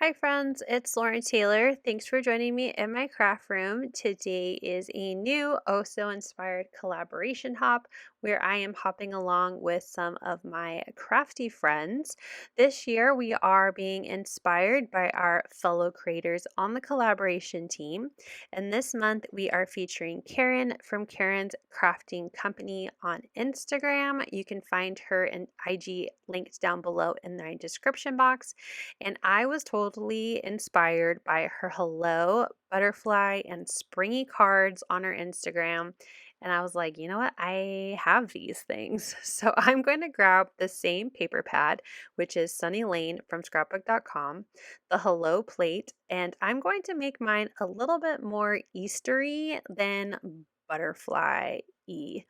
Hi friends, it's Lauren Taylor. Thanks for joining me in my craft room. Today is a new so inspired collaboration hop where I am hopping along with some of my crafty friends. This year we are being inspired by our fellow creators on the collaboration team. And this month we are featuring Karen from Karen's Crafting Company on Instagram. You can find her and IG linked down below in the description box. And I was totally inspired by her hello, butterfly, and springy cards on her Instagram. And I was like, you know what? I have these things. So I'm going to grab the same paper pad, which is Sunny Lane from scrapbook.com, the hello plate, and I'm going to make mine a little bit more Eastery than butterfly y.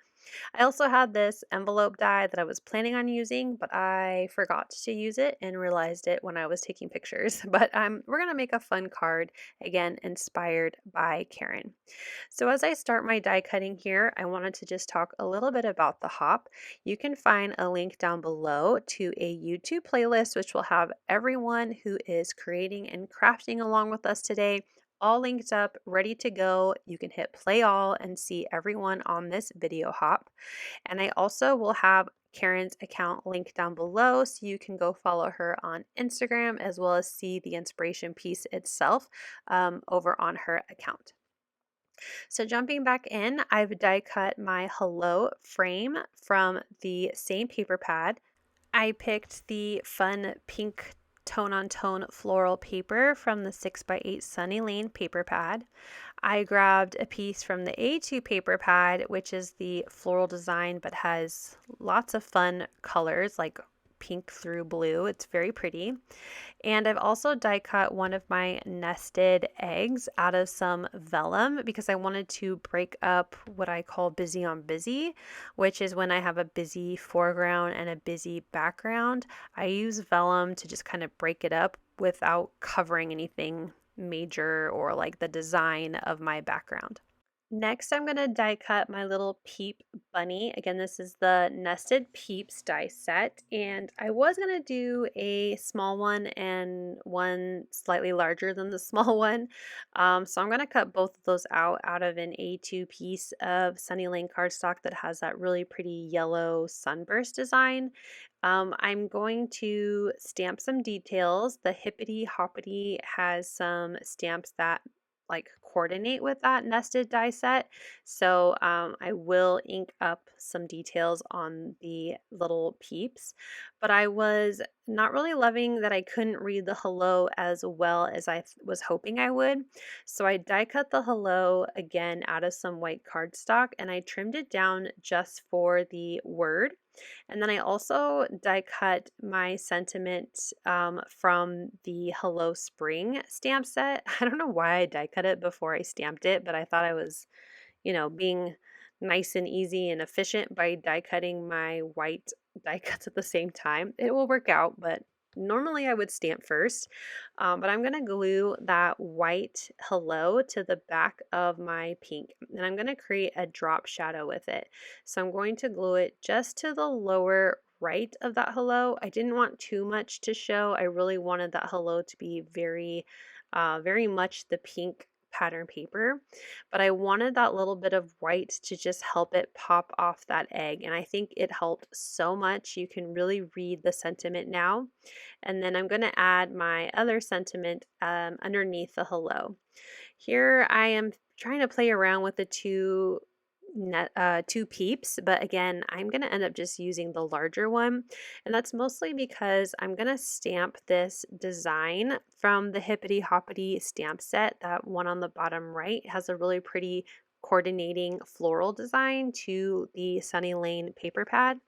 I also had this envelope die that I was planning on using, but I forgot to use it and realized it when I was taking pictures. But we're going to make a fun card, again, inspired by Karen. So as I start my die cutting here, I wanted to just talk a little bit about the hop. You can find a link down below to a YouTube playlist, which will have everyone who is creating and crafting along with us today all linked up, ready to go. You can hit play all and see everyone on this video hop. And I also will have Karen's account linked down below so you can go follow her on Instagram as well as see the inspiration piece itself over on her account. So jumping back in, I've die cut my hello frame from the same paper pad. I picked the fun pink tone on tone floral paper from the 6x8 Sunny Lane paper pad. I grabbed a piece from the A2 paper pad, which is the floral design but has lots of fun colors like pink through blue. It's very pretty. And I've also die cut one of my nested eggs out of some vellum because I wanted to break up what I call busy on busy, which is when I have a busy foreground and a busy background. I use vellum to just kind of break it up without covering anything major or like the design of my background. Next, I'm going to die cut my little Peep bunny. Again, this is the Nested Peeps die set, and I was going to do a small one and one slightly larger than the small one. So I'm going to cut both of those out of an A2 piece of Sunny Lane cardstock that has that really pretty yellow sunburst design. I'm going to stamp some details. The Hippity Hoppity has some stamps that like coordinate with that nested die set. So I will ink up some details on the little peeps, but I was not really loving that I couldn't read the hello as well as I was hoping I would. So I die cut the hello again out of some white cardstock and I trimmed it down just for the word. And then I also die cut my sentiment from the Hello Spring stamp set. I don't know why I die cut it before I stamped it, but I thought I was, being nice and easy and efficient by die cutting my white die cuts at the same time. It will work out, but normally I would stamp first. But I'm going to glue that white hello to the back of my pink, and I'm going to create a drop shadow with it. So I'm going to glue it just to the lower right of that hello. I didn't want too much to show. I really wanted that hello to be very much the pink pattern paper, but I wanted that little bit of white to just help it pop off that egg, and I think it helped so much. You can really read the sentiment now. And then I'm going to add my other sentiment underneath the hello. Here I am trying to play around with the two peeps, but again, I'm going to end up just using the larger one, and that's mostly because I'm going to stamp this design from the Hippity Hoppity stamp set. That one on the bottom right has a really pretty coordinating floral design to the Sunny Lane paper pad,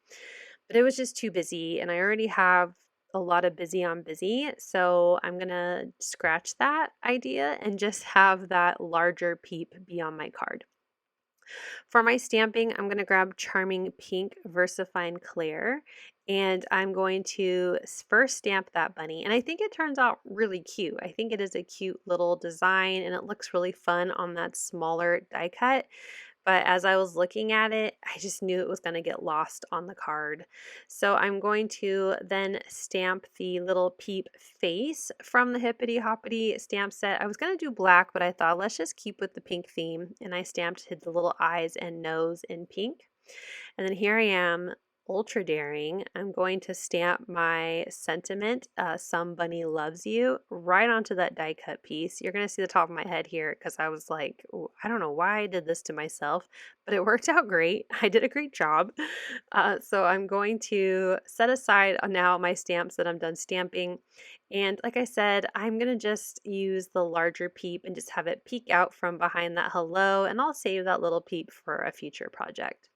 but it was just too busy, and I already have a lot of busy on busy, so I'm gonna scratch that idea and just have that larger peep be on my card. For my stamping, I'm going to grab Charming Pink VersaFine Clair, and I'm going to first stamp that bunny. And I think it turns out really cute. I think it is a cute little design and it looks really fun on that smaller die cut. But as I was looking at it, I just knew it was going to get lost on the card. So I'm going to then stamp the little Peep face from the Hippity Hoppity stamp set. I was going to do black, but I thought let's just keep with the pink theme. And I stamped the little eyes and nose in pink. And then here I am, ultra daring. I'm going to stamp my sentiment, Some Bunny Loves You, right onto that die cut piece. You're going to see the top of my head here because I was like, I don't know why I did this to myself, but it worked out great. I did a great job. So I'm going to set aside now my stamps that I'm done stamping. And like I said, I'm going to just use the larger Peep and just have it peek out from behind that hello, and I'll save that little Peep for a future project.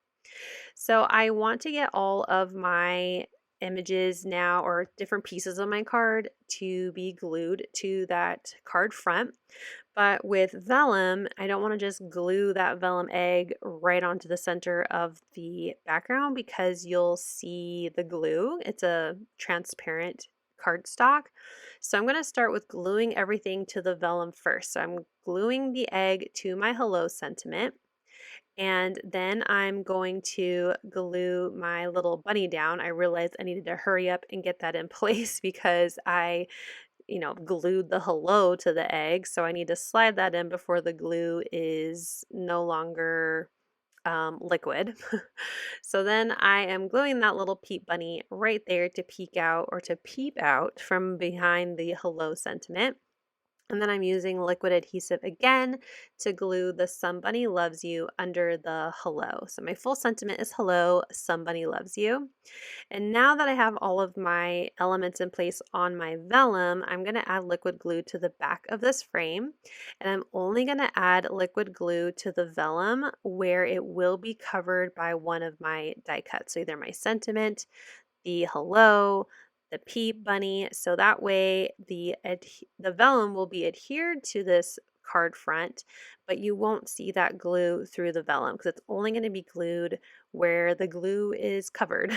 So I want to get all of my images now, or different pieces of my card, to be glued to that card front. But with vellum, I don't want to just glue that vellum egg right onto the center of the background because you'll see the glue. It's a transparent cardstock. So I'm going to start with gluing everything to the vellum first. So I'm gluing the egg to my hello sentiment. And then I'm going to glue my little bunny down. I realized I needed to hurry up and get that in place because I, glued the hello to the egg. So I need to slide that in before the glue is no longer liquid. So then I am gluing that little Peep bunny right there to peek out, or to peep out from behind the hello sentiment. And then I'm using liquid adhesive again to glue the Somebody Loves You under the hello. So my full sentiment is hello, somebody loves you. And now that I have all of my elements in place on my vellum, I'm going to add liquid glue to the back of this frame. And I'm only going to add liquid glue to the vellum where it will be covered by one of my die cuts. So either my sentiment, the hello, the Peep bunny, so that way the vellum will be adhered to this card front, but you won't see that glue through the vellum because it's only going to be glued where the glue is covered.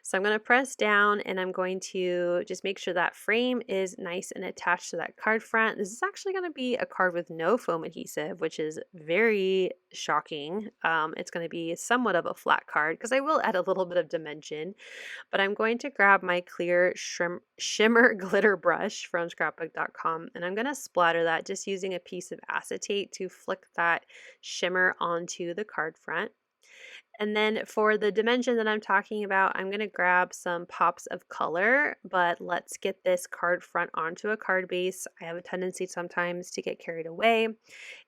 So I'm going to press down and I'm going to just make sure that frame is nice and attached to that card front. This is actually going to be a card with no foam adhesive, which is very shocking. It's going to be somewhat of a flat card because I will add a little bit of dimension, but I'm going to grab my clear shimmer glitter brush from scrapbook.com and I'm going to splatter that just using a piece of acetate to flick that shimmer onto the card front. And then for the dimension that I'm talking about, I'm going to grab some pops of color, but let's get this card front onto a card base. I have a tendency sometimes to get carried away,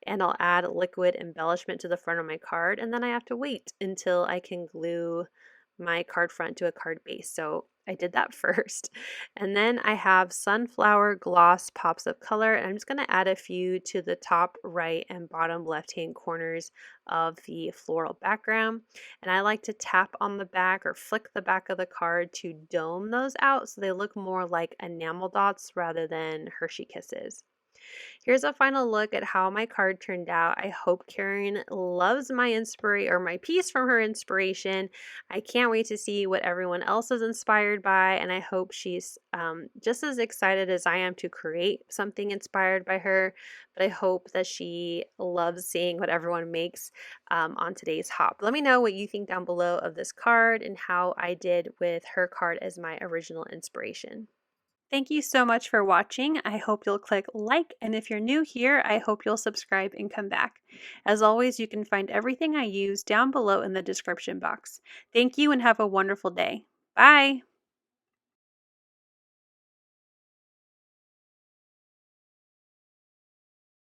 and I'll add liquid embellishment to the front of my card, and then I have to wait until I can glue my card front to a card base. So I did that first. And then I have sunflower gloss pops of color, and I'm just going to add a few to the top right and bottom left hand corners of the floral background. And I like to tap on the back or flick the back of the card to dome those out so they look more like enamel dots rather than Hershey Kisses. Here's a final look at how my card turned out. I hope Karen loves my my piece from her inspiration. I can't wait to see what everyone else is inspired by, and I hope she's just as excited as I am to create something inspired by her. But I hope that she loves seeing what everyone makes on today's hop. Let me know what you think down below of this card and how I did with her card as my original inspiration. Thank you so much for watching. I hope you'll click like, and if you're new here, I hope you'll subscribe and come back. As always, you can find everything I use down below in the description box. Thank you and have a wonderful day. Bye!